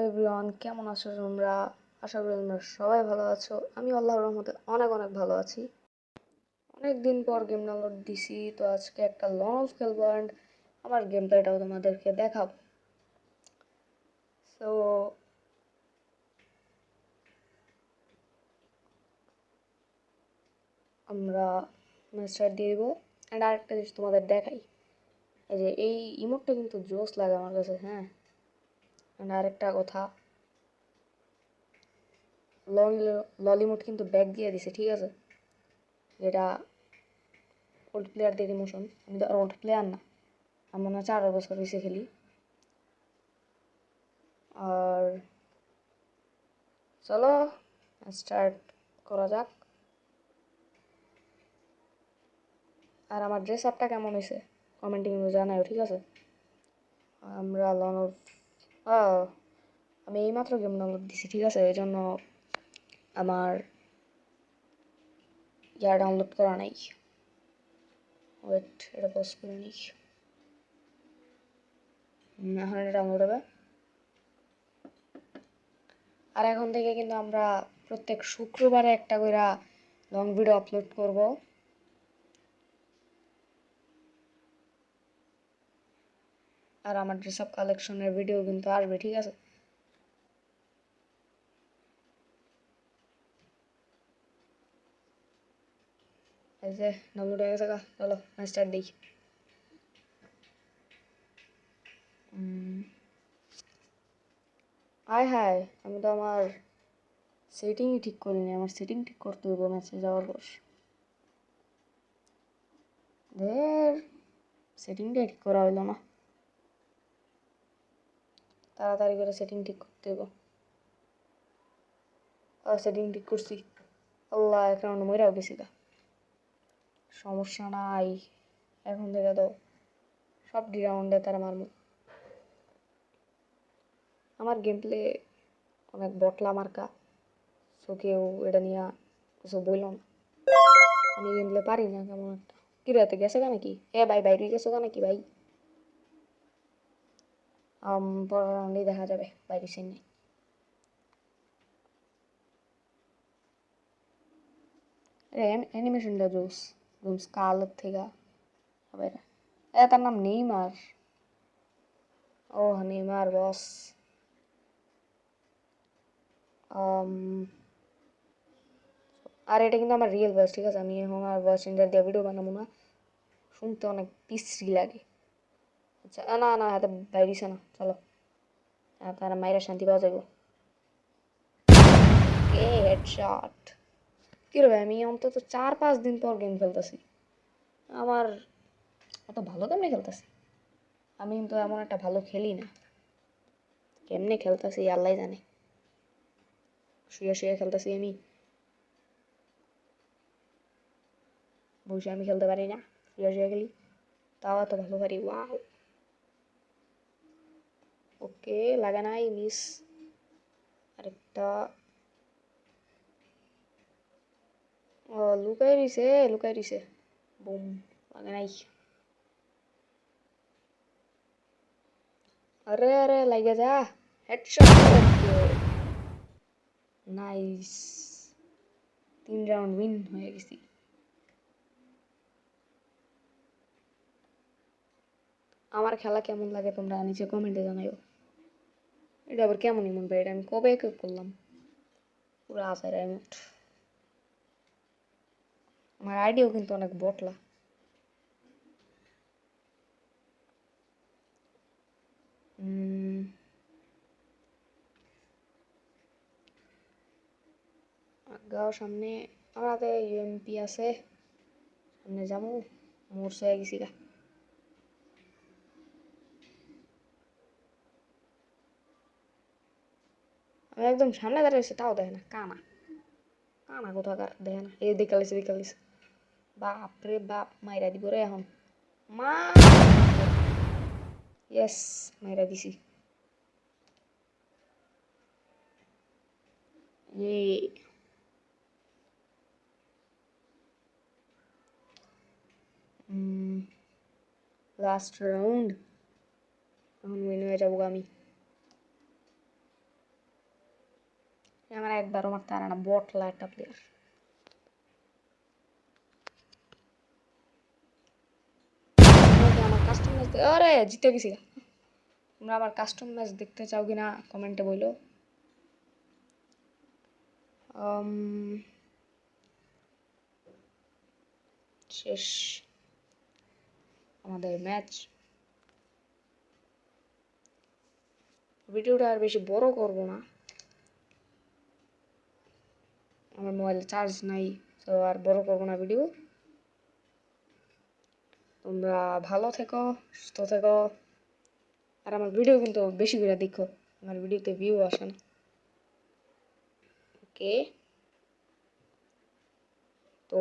Everyone, কেমন আছো তোমরা? আশা করি তোমরা সবাই ভালো আছো। আমি আল্লাহর রহমতে অনেক অনেক ভালো আছি। অনেক দিন পর গেম ডাউনলোড দিছি, তো আজকে একটা লং খেলবো অ্যান্ড আমার গেম প্লেটাও তোমাদেরকে দেখাবো। সো আমরা স্টার্ট দিয়ে দেবো। অ্যান্ড আরেকটা জিনিস তোমাদের দেখাই, এই যে এই ইমোটটা কিন্তু জোস লাগে আমার কাছে। হ্যাঁ, অ্যান্ড আরেকটা কথা, ললিমোট কিন্তু ব্যাক দিয়ে দিছে, ঠিক আছে? যেটা ওল্ড প্লেয়ারদের ইমোশন। আমি তো আর ওল্ড প্লেয়ার না, আমি মনে হয় 4 বছর হয়েছে খেলি। আর চলো স্টার্ট করা যাক। আর আমার ড্রেস আপটা কেমন হয়েছে কমেন্টে কিন্তু জানাও, ঠিক আছে? আমরা আমি এইমাত্র গেম ডাউনলোড দিছি, ঠিক আছে? এই জন্য আমার ডাউনলোড করা নাই। ওয়েট, এটা পজ করে নিই। এখন এটা ডাউনলোড হবে। আর এখন থেকে কিন্তু আমরা প্রত্যেক শুক্রবারে একটা করে লং ভিডিও আপলোড করব। আর আমার ড্রেস আপ কালেকশনের ভিডিও কিন্তু আসবে, ঠিক আছে? এই যে ডাউনলোড হয়ে গেছে। চলো স্টার্ট দিই। হায় হায়, আমি তো আমার সেটিংই ঠিক করিনি। আমার সেটিং ঠিক করতে হইব ম্যাচে যাওয়ার পর। সেটিংটা ঠিক করা হইলো না। তাড়াতাড়ি করে সেটিং ঠিক করতে হইব। সেটিং ঠিক করছি। আল্লাহ, এক রাউন্ড মইরাও গেছি গা। সমস্যা নাই, এখন থেকে তো সব রাউন্ডে তারা মারমু। আমার গেম প্লে অনেক বটলা মার্কা, সো কেউ এটা নিয়ে কিছু বলল না। আমি গেম প্লে পারি না কেমন একটা। কি রাতে গেছে গা নাকি? ভাই, বাইরে গেছো গা নাকি ভাই? পরের রাউন্ডেই দেখা যাবে বাইরে সিন নেই। অ্যানিমেশনটা জোস, জোস কালের থেকে হবে। তার নাম নেইমার। ও নেইমার বস। আর এটা কিন্তু আমার রিয়েল ভয়েস, ঠিক আছে? আমি এখন আর ভয়েস চেঞ্জার দিয়ে ভিডিও বানাবো না, শুনতে অনেক বিশ্রী লাগে। আচ্ছা, না না, হাতে বাইরিছে না। চলো তারা মাইরা শান্তি পাওয়া যাবো। হেডশট। কি রে ভাই, আমি অন্তত 4-5 দিন পর গেম খেলতেছি। আমার অত ভালো কেমনে খেলতেছি? আমি কিন্তু এমন একটা ভালো খেলি না। কেমনে খেলতেছি আল্লাহ জানে। শুয়ে শুয়ে খেলতেছি আমি, বসে আমি খেলতে পারি না। শুয়ে শুয়ে খেলি, তাও এত ভালো পারি। ওয়াও, ওকে, লাগে নাই, মিস। আরেকটা। ও লুকাই দিছে, লুকাই দিছে। বুম, লাগে নাই। আরে আরে, লাগে যা। হেডশট। ওকে, নাইস। 3 রাউন্ড উইন হয়ে গেছি। আমার খেলা কেমন লাগে তোমরা নিচে কমেন্টে জানাইও। এটা আবার কেমন ইমোট ভাই? এটা আমি কবে করলাম? পুরো আসার ইমোট। আমার আইডিও কিন্তু অনেক বটলা। গাও সামনে। আমার হাতে ইউএমপি আছে, সামনে যাবো। মোর্স হয়ে গেছি গা। আমি একদম সামনে দাঁড়িয়েছি, তাও দেখে না। কানা কানা কোথাকার, দেখে না। এই দেখালিস দেখালিস। বাপ রে বাপ, মাইরা দিব রে এখন। মা, ইয়েস, মাইরা দিছি। এই লাস্ট রাউন্ড, এখন উইন হয়ে যাবো আমি। আমার একবারও মারতে পারে না, বটলা একটা প্লেয়ার। আমার কাস্টম ম্যাচ, আরে জিতে গেছি। তোমরা আবার কাস্টম ম্যাচ দেখতে চাও কিনা কমেন্টে বলো। শেষ আমাদের ম্যাচ। ভিডিওটা আর বেশি বড় করব না, আমার মোবাইলে চার্জ নাই, তো আর বড় করব না ভিডিও। তোমরা ভালো থেকো, সুস্থ থেকো, আর আমার ভিডিও কিন্তু বেশি করে দেখো, আমার ভিডিওতে ভিউ আসে না। ওকে, তো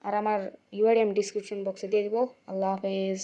আর আমার ইউআইডি আমি ডিসক্রিপশন বক্সে দিয়ে দিব। আল্লাহ হাফেজ।